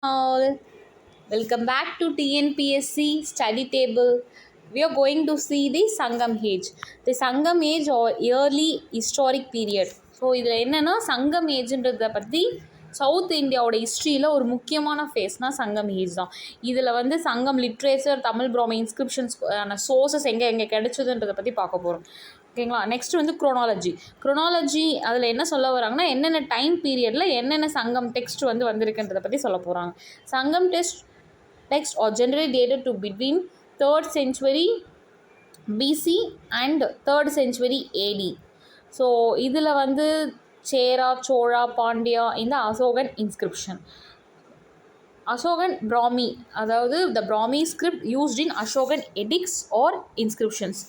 All. Welcome back to TNPSC study table. We are going to see the Sangam age. The Sangam age or early historic period. So இதில் என்னென்னா சங்கம் ஏஜ்ன்றதை பற்றி south இந்தியாவோட ஹிஸ்ட்ரியில் ஒரு முக்கியமான ஃபேஸ்னால் சங்கம் ஏஜ் தான். இதில் வந்து சங்கம் literature, Tamil Brahmi inscriptions sources எங்கே கிடைச்சதுன்றதை பற்றி பார்க்க போகிறோம். ஓகேங்களா. நெக்ஸ்ட் வந்து குரோனாலஜி அதில் என்ன சொல்ல வராங்கன்னா என்னென்ன டைம் பீரியடில் என்னென்ன சங்கம் டெக்ஸ்ட் வந்து வந்திருக்குன்றதை பற்றி சொல்ல போகிறாங்க. சங்கம் text are generally dated to between 3rd century BC and 3rd century AD. So இதில் வந்து சேரா, சோழா, பாண்டியா இந்த அசோகன் இன்ஸ்கிரிப்ஷன். அசோகன் பிராமி, அதாவது the Brahmi script used in Asokan edicts are inscriptions.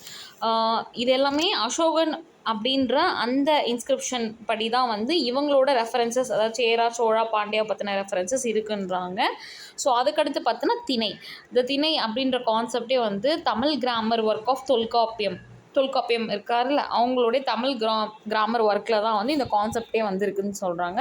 இது எல்லாமே அசோகன் அப்படின்ற அந்த இன்ஸ்கிரிப்ஷன் படி தான் வந்து இவங்களோட ரெஃபரன்சஸ், அதாவது சேரா, சோழா, பாண்டியா பற்றின ரெஃபரன்சஸ் இருக்குன்றாங்க. ஸோ அதுக்கடுத்து பார்த்தோன்னா இந்த திணை அப்படின்ற கான்செப்டே வந்து Tamil grammar work of Tolkappiyam இருக்காருல்ல, அவங்களுடைய தமிழ் கிராமர் ஒர்க்கில் தான் வந்து இந்த கான்செப்டே வந்து இருக்குதுன்னு சொல்கிறாங்க.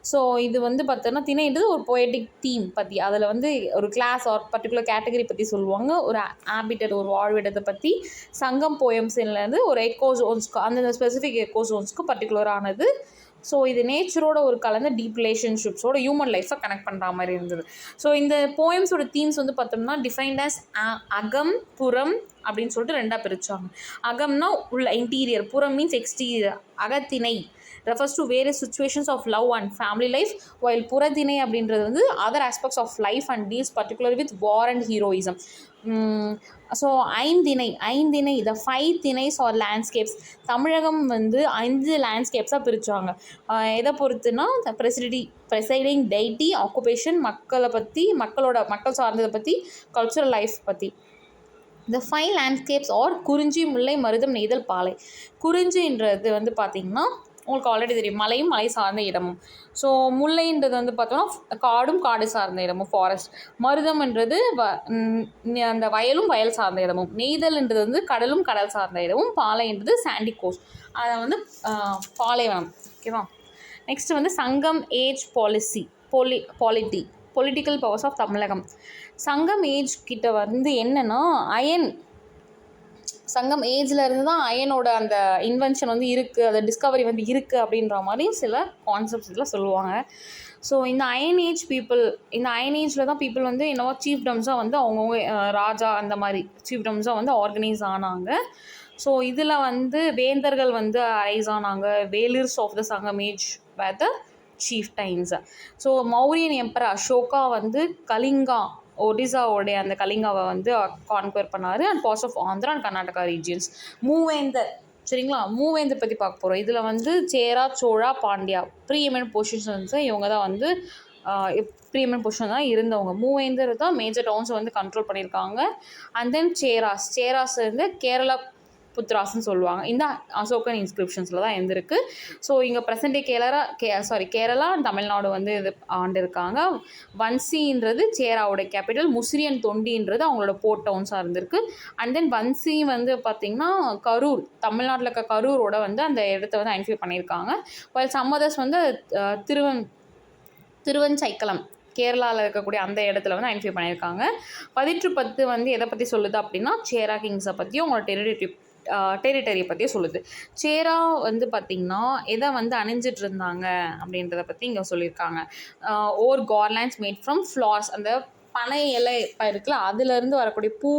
ஸோ இது வந்து பார்த்தோன்னா திணைன்றது ஒரு பொயட்டிக் தீம் பற்றி, அதில் வந்து ஒரு கிளாஸ் ஆர் பர்டிகுலர் கேட்டகரி பற்றி சொல்லுவாங்க, ஒரு ஹேபிட்டட் ஒரு வாழ்விடத்தை பற்றி. சங்கம் போயம்ஸ்லேருந்து ஒரு எக்கோசோன்ஸ்க்கு, அந்தந்த ஸ்பெசிஃபிக் எக்கோசோன்ஸ்க்கு பர்டிகுலரானது. ஸோ இது நேச்சரோட ஒரு கலந்த டீப் ரிலேஷன்ஷிப்ஸோட ஹியூமன் லைஃப்பை கனெக்ட் பண்ணுற மாதிரி இருந்தது. ஸோ இந்த போயம்ஸோட தீம்ஸ் வந்து பார்த்தோம்னா டிஃபைன்ட் ஆஸ் அகம், புறம் அப்படின்னு சொல்லிட்டு ரெண்டாக பிரித்தாங்க. அகம்னா உள்ள இன்டீரியர், புறம் மீன்ஸ் எக்ஸ்டீரியர். அகத்திணை refers to various situations of love and family life, while புறத்திணை அப்படின்றது வந்து other aspects of life and deals particularly with war and heroism. So ஐந்திணை த 5 திணைஸ் ஆர் லேண்ட்ஸ்கேப்ஸ். தமிழகம் வந்து 5 லேண்ட்ஸ்கேப்ஸாக பிரித்தாங்க. எதை பொறுத்துனா ப்ரெசைடிங் டெய்ட்டி, ஆக்குபேஷன், மக்கள் சார்ந்ததை பற்றி, கல்ச்சுரல் லைஃப் பற்றி. இந்த 5 லேண்ட்ஸ்கேப்ஸ் ஆர் குறிஞ்சி, முல்லை, மருதம், நெய்தல், பாலை. குறிஞ்சின்றது வந்து பார்த்திங்கன்னா உங்களுக்கு ஆல்ரெடி தெரியும், மலையும் மலை சார்ந்த இடமும். ஸோ முல்லைன்றது வந்து பார்த்தோன்னா காடு சார்ந்த இடமும், ஃபாரஸ்ட். மருதம்ன்றது அந்த வயல் சார்ந்த இடமும். நெய்தல்ன்றது வந்து கடல் சார்ந்த இடமும். பாலைன்றது சாண்டி கோஸ்ட், அதை வந்து பாலைவனம். ஓகேவா. நெக்ஸ்ட் வந்து சங்கம் ஏஜ் பொலிட்டிக்கல் பவர்ஸ் ஆஃப் தமிழகம். சங்கம் ஏஜ் கிட்ட வந்து என்னென்னா சங்கம் ஏஜில் இருந்து தான் அயனோட அந்த இன்வென்ஷன் வந்து இருக்குது, அந்த டிஸ்கவரி வந்து இருக்குது அப்படின்ற மாதிரி சில கான்செப்ட்ஸ் இதில் சொல்லுவாங்க. ஸோ இந்த அயன் ஏஜில் தான் பீப்புள் வந்து என்னவோ சீஃப்டம்ஸாக வந்து அவங்கவுங்க ராஜா அந்த மாதிரி சீஃப்டம்ஸாக வந்து ஆர்கனைஸ் ஆனாங்க. ஸோ இதில் வந்து வேந்தர்கள் வந்து அரைஸ் ஆனாங்க. வேலிர்ஸ் of the Sangam age were the chief times. So Mauryan emperor Ashoka வந்து கலிங்கா, ஒடிசாவோடைய அந்த கலிங்காவை வந்து கான்குவர் பண்ணார். And parts of Andhra and Karnataka regions. மூவேந்தர் பற்றி பார்க்க போகிறோம். இதில் வந்து சேரா, சோழா, பாண்டியா ப்ரீஎமினன்ட் பொசிஷன்ஸை இவங்க தான் வந்து ப்ரீஎமினன்ட் பொசிஷன் தான் இருந்தவங்க. மூவேந்தர் தான் மேஜர் டவுன்ஸை வந்து கண்ட்ரோல் பண்ணியிருக்காங்க. அண்ட் தென் சேராஸ் வந்து கேரளா புத்ராஸ்ன்னு சொல்லுவாங்க. இந்த அசோகன் இன்ஸ்கிரிப்ஷன்ஸில் தான் இருந்திருக்கு. ஸோ இங்கே ப்ரெசன்டே கேரளா அண்ட் தமிழ்நாடு வந்து இது ஆண்டிருக்காங்க. வன்சின்றது சேராவோட கேபிட்டல். முசிறியன் தொண்டின்றது அவங்களோட போர்ட் டவுன்ஸாக இருந்திருக்கு. அண்ட் தென் வன்சி வந்து பார்த்திங்கன்னா கரூர், தமிழ்நாட்டில் இருக்க கரூரோட வந்து அந்த இடத்த வந்து ஐடென்டிஃபை பண்ணியிருக்காங்க. வைல் சம் அதர்ஸ் வந்து திருவஞ்சைக்கலம் கேரளாவில் இருக்கக்கூடிய அந்த இடத்துல வந்து ஐடென்டிஃபை பண்ணியிருக்காங்க. 10 வந்து எதை பற்றி சொல்லுது அப்படின்னா சேரா கிங்ஸை பற்றியும் அவங்களோட டெரிட்டரியை பற்றியும் சொல்லுது. சேரா வந்து பார்த்திங்கன்னா எதை வந்து அணிஞ்சிட்டு இருந்தாங்க அப்படின்றத பற்றி இங்கே சொல்லியிருக்காங்க. ஓர் கார்லாண்ட்ஸ் மேட் ஃப்ரம் ஃப்ளார்ஸ், அந்த பனை இலை இருக்குல்ல, அதுலேருந்து வரக்கூடிய பூ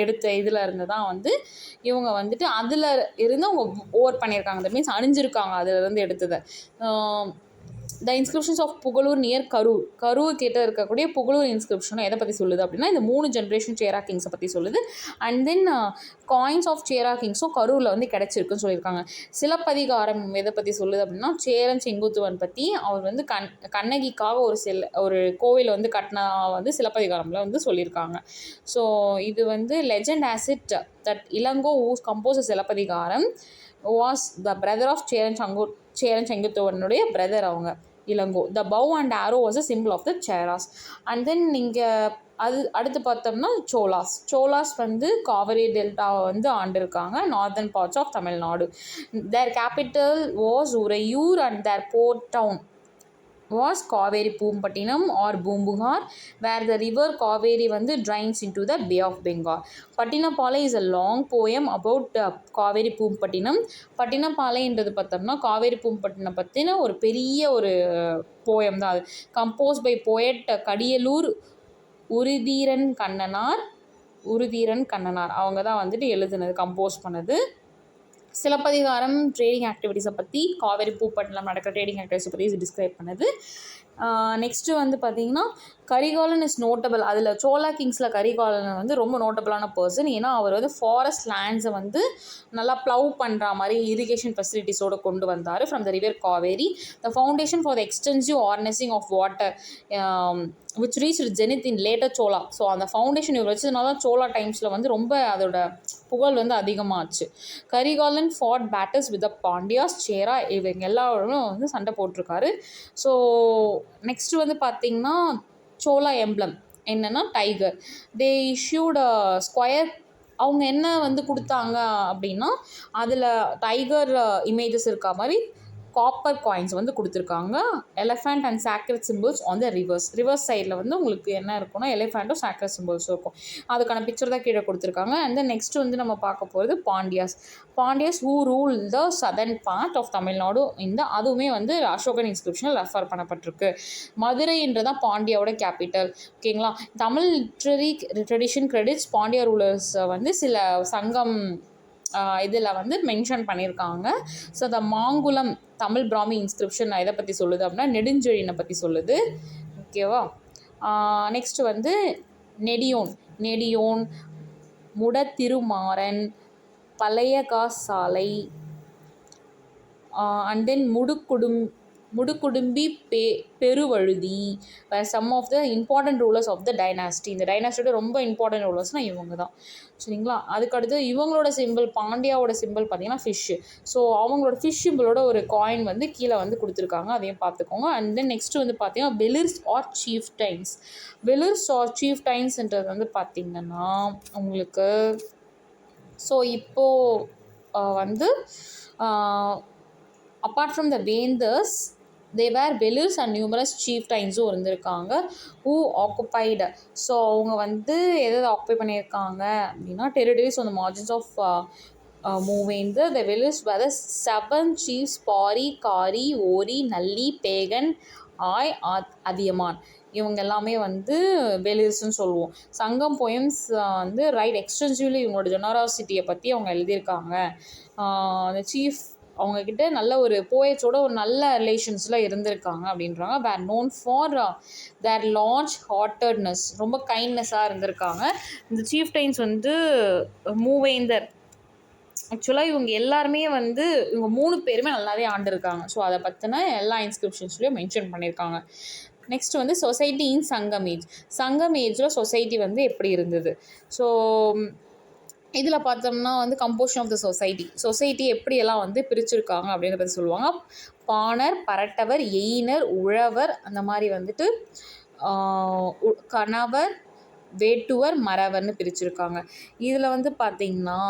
எடுத்த இதில் இருந்து தான் வந்து இவங்க வந்துட்டு அதில் இருந்து அவங்க ஓவர் பண்ணியிருக்காங்க. தட் மீன்ஸ் அணிஞ்சிருக்காங்க அதிலேருந்து எடுத்ததை. The inscriptions of Pugalur near Karur கிட்ட இருக்கக்கூடிய புகழூர் இன்ஸ்கிரிப்ஷனும் எதை பற்றி சொல்லுது அப்படின்னா இந்த 3 ஜென்ரேஷன் சேரா கிங்ஸை பற்றி சொல்லுது. அண்ட் தென் காயின்ஸ் ஆஃப் சேரா கிங்ஸும் கரூரில் வந்து கிடச்சிருக்குன்னு சொல்லியிருக்காங்க. சிலப்பதிகாரம் எதை பற்றி சொல்லுது அப்படின்னா சேரன் செங்குத்துவன் பற்றி. அவர் வந்து கண்ணகிக்காக ஒரு கோவில் வந்து கட்டினா வந்து சிலப்பதிகாரமில் வந்து சொல்லியிருக்காங்க. ஸோ இது வந்து legend has it that Ilango who compose Silappathikaram was the brother of Cheran செங்குத்துவனுடைய பிரதர் அவங்க Ilango. The bow and arrow was a simple of the Cheras. And then நீங்கள் அடுத்து பார்த்தோம்னா சோலாஸ் வந்து காவிரி டெல்டாவை வந்து ஆண்டிருக்காங்க, northern parts of Tamil Nadu. Their capital was Uraiyur and their port town was Kaveri Poompattinam or Boombungar, where the river Kaveri வந்து drains into the Bay of Bengal. Pattinapalai is a long poem about Kaveri Poompattinam. பட்டினப்பாலைன்றது பார்த்தோம்னா காவேரி பூம்பட்டினம் பற்றின ஒரு பெரிய ஒரு poem தான் அது. Compose by poet Kadiyalur உருதீரன் கண்ணனார் அவங்க தான் வந்துட்டு எழுதுனது, கம்போஸ் பண்ணது. சிலப்பதிகாரம் ட்ரேடிங் ஆக்டிவிட்டீஸை பற்றி, காவேரி பூப்பட்டினம் நடக்கிற ட்ரேடிங் ஆக்டிவிட்டீஸை பற்றி டிஸ்கிரைப் பண்ணுது. நெக்ஸ்ட்டு வந்து பார்த்திங்கன்னா கரிகாலன் இஸ் நோட்டபிள். அதில் சோலா கிங்ஸில் கரிகாலன் வந்து ரொம்ப நோட்டபிளான பர்சன். ஏன்னா அவர் வந்து ஃபாரஸ்ட் லேண்ட்ஸை வந்து நல்லா ப்ளவ் பண்ணுற மாதிரி இரிகேஷன் ஃபெசிலிட்டிஸோடு கொண்டு வந்தார் from the river Kaveri. The foundation for the extensive harnessing of water which reach zenith in later Chola. So அந்த ஃபவுண்டேஷன் இவர் வச்சதுனால தான் சோலா டைம்ஸில் வந்து ரொம்ப அதோட புகழ் வந்து அதிகமாகச்சு. Karikalan fought battles with the Pandyas, Chera, இவங்க எல்லாரும் வந்து சண்டை போட்டிருக்காரு. ஸோ நெக்ஸ்ட்டு வந்து பார்த்திங்கன்னா சோலா எம்ப்ளம் என்னென்னா டைகர். தே இஷ்யூட் ஸ்கொயர். அவங்க என்ன வந்து கொடுத்தாங்க அப்படின்னா அதில் டைகர் இமேஜஸ் இருக்கா மாதிரி காப்பர் காயின்ஸ் வந்து கொடுத்துருக்காங்க. Elephant and sacred symbols on the reverse சைடில் வந்து உங்களுக்கு என்ன இருக்குன்னா எலிஃபண்ட்டும் சாக்ரெட் சிம்பிள்ஸும் இருக்கும். அதுக்கான பிக்சர் தான் கீழே கொடுத்துருக்காங்க. அண்ட் தென் நெக்ஸ்ட் வந்து நம்ம பார்க்க போகிறது Pandyas who rule the southern part of Tamil Nadu. அதுவுமே வந்து அசோகன் இன்ஸ்கிரிப்ஷனில் ரெஃபர் பண்ணப்பட்டிருக்கு. மதுரைன்றதான் பாண்டியாவோட கேபிட்டல். ஓகேங்களா. Tamil literary tradition credits Pandya rulers வந்து சில சங்கம் இதில் வந்து மென்ஷன் பண்ணியிருக்காங்க. So the Mangulam Tamil Brahmi inscription எதை பற்றி சொல்லுது அப்படின்னா நெடுஞ்செழியனை பற்றி சொல்லுது. ஓகேவா. நெக்ஸ்ட்டு வந்து Nediyon, Mudathirumaran, Palaya Kasalai, and then Mudukudumi Peruvaludhi were some of the important rulers of the dynasty. இந்த டைனாஸ்டியோட ரொம்ப இம்பார்ட்டன்ட் ரூலர்ஸ்னால் இவங்க தான். சரிங்களா. அதுக்கடுத்து இவங்களோட சிம்பிள், பாண்டியாவோட சிம்பிள் பார்த்திங்கன்னா ஃபிஷ்ஷு. ஸோ அவங்களோட ஃபிஷ் சிம்பிளோட ஒரு காயின் வந்து கீழே வந்து கொடுத்துருக்காங்க, அதையும் பார்த்துக்கோங்க. அண்ட் தென் நெக்ஸ்ட்டு வந்து பார்த்திங்கன்னா வெலிர்ஸ் ஆர் சீஃப் டைன்ஸ்ன்றது வந்து பார்த்திங்கன்னா உங்களுக்கு ஸோ இப்போது வந்து அப்பார்ட் ஃப்ரம் த வேந்தர்ஸ் they were velirs and numerous chieftains-உம் இருந்திருக்காங்க who occupied. ஸோ அவங்க வந்து எதாவது ஆக்குபை பண்ணியிருக்காங்க அப்படின்னா territories on the margins of Moovendar. the velirs were the 7 chiefs Pari, காரி, ஓரி, நல்லி, பேகன், ஆய், அதியமான். இவங்க எல்லாமே வந்து வெலிர்ஸ்ன்னு சொல்லுவோம். சங்கம் போயம்ஸ் வந்து ரைட் எக்ஸ்டென்சிவ்லி இவங்களோட ஜெனராசிட்டியை பற்றி அவங்க எழுதியிருக்காங்க. அந்த சீஃப் அவங்கக்கிட்ட நல்ல ஒரு போயட்ஸோட ஒரு நல்ல ரிலேஷன்ஸில் இருந்திருக்காங்க அப்படின்றாங்க. Were known for their large heartedness, ரொம்ப கைண்ட்னஸாக இருந்திருக்காங்க. இந்த சீஃப் டைன்ஸ் வந்து மூவேந்தர். ஆக்சுவலாக இவங்க எல்லாருமே வந்து இவங்க 3 பேருமே நல்லாவே ஆண்டிருக்காங்க. ஸோ அதை பற்றின எல்லா இன்ஸ்கிரிப்ஷன்ஸ்லையும் மென்ஷன் பண்ணியிருக்காங்க. நெக்ஸ்ட் வந்து சொசைட்டி இன் சங்கம் ஏஜில் சொசைட்டி வந்து எப்படி இருந்தது. ஸோ இதில் பார்த்தோம்னா வந்து கம்போஷன் ஆஃப் த சொசைட்டி எப்படியெல்லாம் வந்து பிரிச்சுருக்காங்க அப்படின்றத பற்றி சொல்லுவாங்க. பாணர், பரட்டவர், எயினர், உழவர், அந்த மாதிரி வந்துட்டு கணவர், வேட்டுவர், மறவர்னு பிரிச்சுருக்காங்க. இதில் வந்து பார்த்திங்கன்னா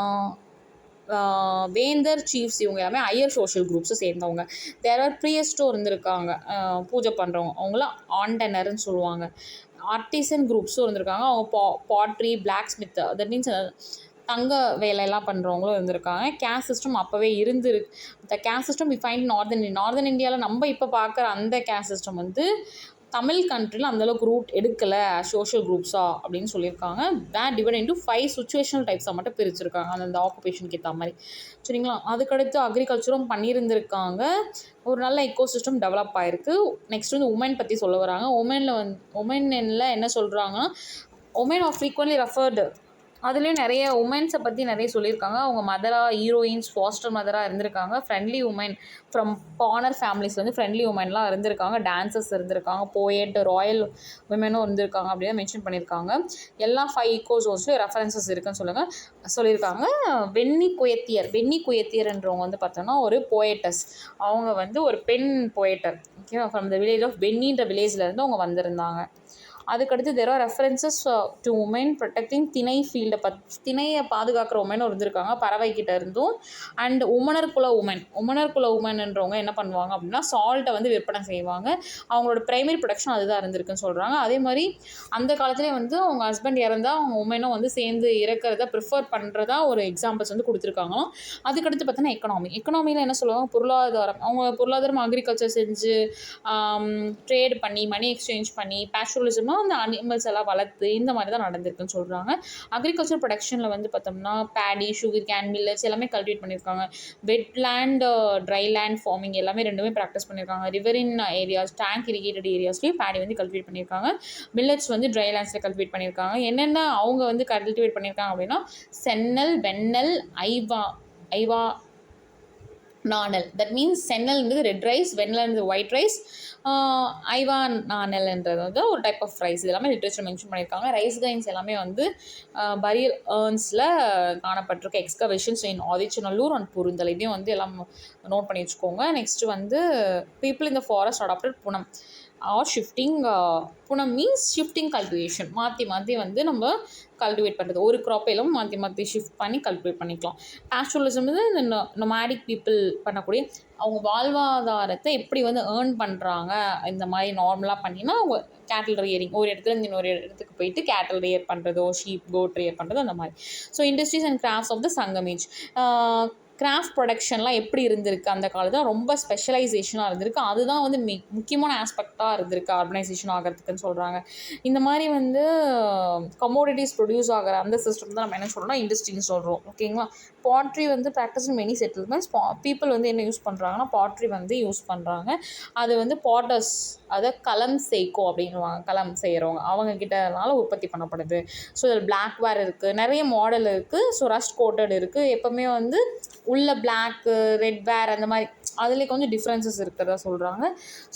வேந்தர், சீஃப்ஸ் இவங்க எல்லாமே ஹையர் சோஷியல் குரூப்ஸை சேர்ந்தவங்க. தேர் ப்ரியஸ்ட்டும் இருந்திருக்காங்க, பூஜை பண்ணுறவங்க, அவங்களாம் ஆண்டனர்ன்னு சொல்லுவாங்க. ஆர்டிசன் குரூப்ஸும் இருந்திருக்காங்க, அவங்க pottery, blacksmith, that means தங்க வேலையெல்லாம் பண்ணுறவங்களும் இருந்திருக்காங்க. கேஸ்ட் சிஸ்டம் அப்போவே the caste system we find northern இந்தியாவில் நம்ம இப்போ பார்க்குற அந்த கேஸ்ட் சிஸ்டம் வந்து தமிழ் கண்ட்ரியில் அந்தளவுக்கு ரூட் எடுக்கலை சோஷியல் குரூப்ஸாக அப்படின்னு சொல்லியிருக்காங்க. வேர் டிவைட் இன்ட்டு 5 சுச்சுவேஷனல் டைப்ஸாக மட்டும் பிரிச்சுருக்காங்க அந்த ஆக்குபேஷனுக்கு ஏற்ற மாதிரி. சரிங்களா. அதுக்கடுத்து அக்ரிகல்ச்சரும் பண்ணியிருந்திருக்காங்க. ஒரு நல்ல எக்கோசிஸ்டம் டெவலப் ஆகிருக்கு. நெக்ஸ்ட் வந்து உமன் பற்றி சொல்ல வராங்க. உமனில் என்ன சொல்கிறாங்கன்னா உமன் ஆர் ஃப்ரீக்வென்ட்லி ரெஃபர்டு. அதுலேயும் நிறைய உமன்ஸை பற்றி நிறைய சொல்லியிருக்காங்க. அவங்க மதராக, ஹீரோயின்ஸ், ஃபாஸ்டர் மதராக இருந்திருக்காங்க. Friendly woman from Panar families வந்து ஃப்ரெண்ட்லி உமன்லாம் இருந்திருக்காங்க. டான்சர்ஸ் இருந்திருக்காங்க. போயட், ராயல் உமனும் இருந்திருக்காங்க அப்படின்னு மென்ஷன் பண்ணியிருக்காங்க. எல்லா 5 ஈக்கோ ஜோன்ஸ்லையும் ரெஃபரன்சஸ் இருக்குன்னு சொல்லியிருக்காங்க. வெண்ணி குயத்தியர்ன்றவங்க வந்து பார்த்தோன்னா ஒரு போயட்டஸ். அவங்க வந்து ஒரு பெண் போயட்டர். ஓகேவா. ஃப்ரம் த வில்லேஜ் ஆஃப் வெண்ணின்ற வில்லேஜில் இருந்து அவங்க வந்திருந்தாங்க. அதுக்கடுத்து there are references to woman protecting திணை ஃபீல்டை திணையை பாதுகாக்கிற உமனும் இருந்திருக்காங்க பறவைக்கிட்ட இருந்தும். அண்ட் உமனர் குல உமன்ன்றவங்க என்ன பண்ணுவாங்க அப்படின்னா சால்ட்டை வந்து விற்பனை செய்வாங்க. அவங்களோட ப்ரைமரி ப்ரொடக்ஷன் அதுதான் இருந்திருக்குன்னு சொல்கிறாங்க. அதே மாதிரி அந்த காலத்துலேயே வந்து அவங்க ஹஸ்பண்ட் இறந்தால் அவங்க உமனும் வந்து சேர்ந்து இறக்கிறத ப்ரிஃபர் பண்ணுறதா ஒரு எக்ஸாம்பிள்ஸ் வந்து கொடுத்துருக்காங்களாம். அதுக்கடுத்து பார்த்தோன்னா எக்கனாமியில் என்ன சொல்லுவாங்க, அவங்க பொருளாதாரம் அக்ரிகல்ச்சர் செஞ்சு ட்ரேட் பண்ணி மணி எக்ஸ்சேஞ்ச் பண்ணி பேஸ்டரலிசமாக அந்த அனிமல்ஸ் எல்லாம் வளர்த்து இந்த மாதிரி தான் நடந்திருக்குன்னு சொல்கிறாங்க. அக்ரிகல்ச்சர் ப்ரொடக்ஷனில் வந்து பார்த்தோம்னா பேடி, சுகர் கேன், மில்லட்ஸ் எல்லாமே கல்டிவேட் பண்ணியிருக்காங்க. வெட்லேண்ட், ட்ரை லேண்ட் ஃபார்மிங் எல்லாமே ரெண்டுமே ப்ராக்டிஸ் பண்ணியிருக்காங்க. ரிவரின் ஏரியாஸ், டேங்க் இரிகேட்டட் ஏரியாஸ்லேயும் பேடி வந்து கல்டிவேட் பண்ணியிருக்காங்க. மில்லட்ஸ் வந்து ட்ரை லேண்ட்ஸில் கல்டிவேட் பண்ணியிருக்காங்க. என்னென்ன அவங்க வந்து கல்டிவேட் பண்ணியிருக்காங்க அப்படின்னா சென்னல், வெண்ணெல், ஐவா நாணல். தட் மீன்ஸ் சென்னல்ன்றது ரெட் ரைஸ், வெண்ணெல்ன்றது ஒயிட் ரைஸ், ஐவா நாணல்ன்றது வந்து ஒரு டைப் ஆஃப் ரைஸ். இது எல்லாமே லிட்ரேச்சர் மென்ஷன் பண்ணியிருக்காங்க. ரைஸ் கைன்ஸ் எல்லாமே வந்து பரியல் ஏர்ன்ஸில் காணப்பட்டிருக்க excavations in Adichanallur and Porunthal. இதையும் வந்து எல்லாம் நோட் பண்ணி வச்சுக்கோங்க. நெக்ஸ்ட்டு வந்து பீப்புள் இந்த ஃபாரஸ்ட் அடாப்டட் புனம் ஆர் ஷிஃப்டிங். புனம் மீன்ஸ் ஷிஃப்டிங் கல்டிவேஷன். மாற்றி வந்து நம்ம கல்டிவேட் பண்ணுறது, ஒரு க்ராப்பையிலும் மாற்றி ஷிஃப்ட் பண்ணி கல்டிவேட் பண்ணிக்கலாம். பேஸ்டரலிசம் வந்து இந்த நொமேடிக் பீப்புள் பண்ணக்கூடிய அவங்க வாழ்வாதாரத்தை எப்படி வந்து ஏர்ன் பண்ணுறாங்க இந்த மாதிரி நார்மலாக பண்ணினா அவங்க கேட்டில் ரியரிங், ஒரு இடத்துல இன்னொரு இடத்துக்கு போயிட்டு கேட்டில் ரியர் பண்ணுறதோ, ஷீப், கோட் ரியர் பண்ணுறதோ அந்த மாதிரி. So industries and crafts of the Sangam age. Craft ப்ரொடக்ஷன்லாம் எப்படி இருந்திருக்கு அந்த காலத்தில், ரொம்ப ஸ்பெஷலைசேஷனாக இருந்திருக்கு. அதுதான் வந்து முக்கியமான ஆஸ்பெக்டாக இருந்திருக்கு ஆர்கனைசேஷன் ஆகிறதுக்குன்னு சொல்கிறாங்க. இந்த மாதிரி வந்து கமோடிட்டிஸ் ப்ரொடியூஸ் ஆகிற அந்த சிஸ்டம் தான் நம்ம என்ன சொல்கிறோம்னா இண்டஸ்ட்ரின்னு சொல்கிறோம். ஓகேங்களா. பாட்ரி வந்து practice in many settlements. People வந்து என்ன யூஸ் பண்ணுறாங்கன்னா பாட்ரி வந்து யூஸ் பண்ணுறாங்க. அது வந்து பாட்டர்ஸ், அதை களம் செய்கோ அப்படின்வாங்க, களம் செய்கிறவங்க அவங்கக்கிட்டனால உற்பத்தி பண்ணப்படுது. ஸோ இதில் பிளாக் வேர் இருக்குது, நிறைய மாடல் இருக்குது. ஸோ ரஸ்ட் கோட்டட் இருக்குது. எப்போவுமே வந்து உள்ள பிளாக்கு, ரெட் வேர் அந்த மாதிரி அதுலேயே கொஞ்சம் டிஃப்ரென்சஸ் இருக்கிறதா சொல்கிறாங்க.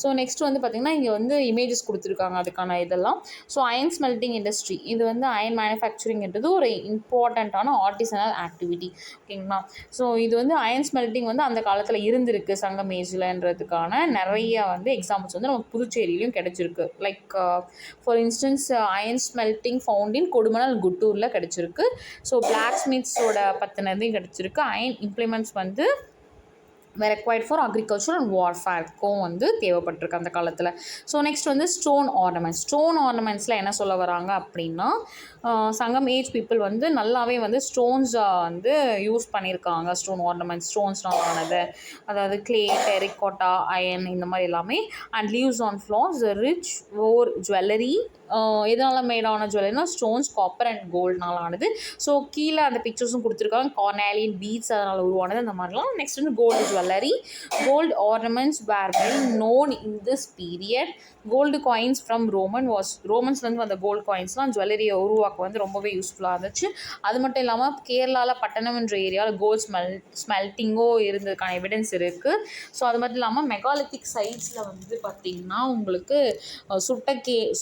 ஸோ நெக்ஸ்ட் வந்து பார்த்திங்கன்னா இங்கே வந்து இமேஜஸ் கொடுத்துருக்காங்க அதுக்கான இதெல்லாம். ஸோ அயன் ஸ்மெல்ட்டிங் இண்டஸ்ட்ரி, இது வந்து அயன் மேனுஃபேக்சரிங்கிறது ஒரு இம்பார்ட்டண்ட்டான ஆர்டிசனல் ஆக்டிவிட்டி. ஓகேங்களா. ஸோ இது வந்து அயன் ஸ்மெல்ட்டிங் வந்து அந்த காலத்தில் இருந்திருக்கு சங்கம் ஏஜ்லன்றதுக்கான நிறைய வந்து எக்ஸாம்பிள்ஸ் வந்து நமக்கு புதுச்சேரியிலையும் கிடச்சிருக்கு. Like for instance iron smelting found in Kodumanal, குட்டூரில் கிடச்சிருக்கு. ஸோ பிளாக் ஸ்மித்ஸோட பற்றினதையும் கிடச்சிருக்கு. அயன் இம்ப்ளிமெண்ட்ஸ் வந்து ரெக்வயர்ட் ஃபார் அக்ரிகல்ச்சர் அண்ட் வார்ஃபேர்க்கும் வந்து தேவைப்பட்டிருக்கு அந்த காலத்தில். ஸோ நெக்ஸ்ட் வந்து ஸ்டோன் ஆர்னமெண்ட்ஸில் என்ன சொல்ல வராங்க அப்படின்னா சங்கம் ஏஜ் பீப்புள் வந்து நல்லாவே வந்து ஸ்டோன்ஸ் வந்து யூஸ் பண்ணியிருக்காங்க. ஸ்டோன் ஆர்னமெண்ட்ஸ், ஸ்டோன்ஸ்னால் ஆனது, அதாவது கிளே, டெரிகோட்டா, அயன் இந்த மாதிரி எல்லாமே. And leaves on flowers, rich or jewellery. எதனால் மேடான ஜுவல்லரினா ஸ்டோன்ஸ், காப்பர் அண்ட் கோல்டுனால் ஆனது. ஸோ கீழே அந்த பிக்சர்ஸும் கொடுத்துருக்காங்க. கார்னாலியன் பீட்ஸ் அதனால் உருவானது அந்த மாதிரிலாம். நெக்ஸ்ட் வந்து gold jewellery. Gold ornaments were well known in this period. Gold coins from ரோமன்ஸ்லேருந்து வந்த கோல்டு காயின்ஸ்லாம் ஜுவல்லரியை உருவாக்க வந்து ரொம்பவே யூஸ்ஃபுல்லாக இருந்துச்சு. அது மட்டும் இல்லாமல் கேரளாவில் பட்டணம் என்ற ஏரியாவில் கோல்ட் ஸ்மெல்ட்டிங்கோ இருந்ததுக்கான எவிடன்ஸ் இருக்குது. ஸோ அது மட்டும் இல்லாமல் மெகாலித்திக் சைட்ஸில் வந்து பார்த்திங்கன்னா உங்களுக்கு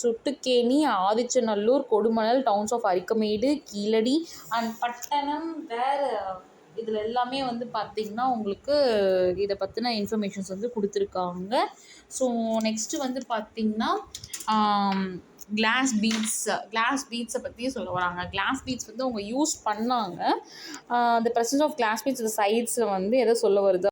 Suttukeni, Adichanallur, Kodumanal, towns of Arikamedu, Keeladi and Pattanam வேறு இதில் எல்லாமே வந்து பார்த்திங்கன்னா உங்களுக்கு இதை பற்றின இன்ஃபர்மேஷன்ஸ் வந்து கொடுத்துருக்காங்க. ஸோ நெக்ஸ்ட்டு வந்து பார்த்திங்கன்னா கிளாஸ் பீட்ஸை பற்றியும் சொல்ல வராங்க. கிளாஸ் பீட்ஸ் வந்து அவங்க யூஸ் பண்ணாங்க. The presence of glass beads சைட்ஸில் வந்து எதை சொல்ல வருது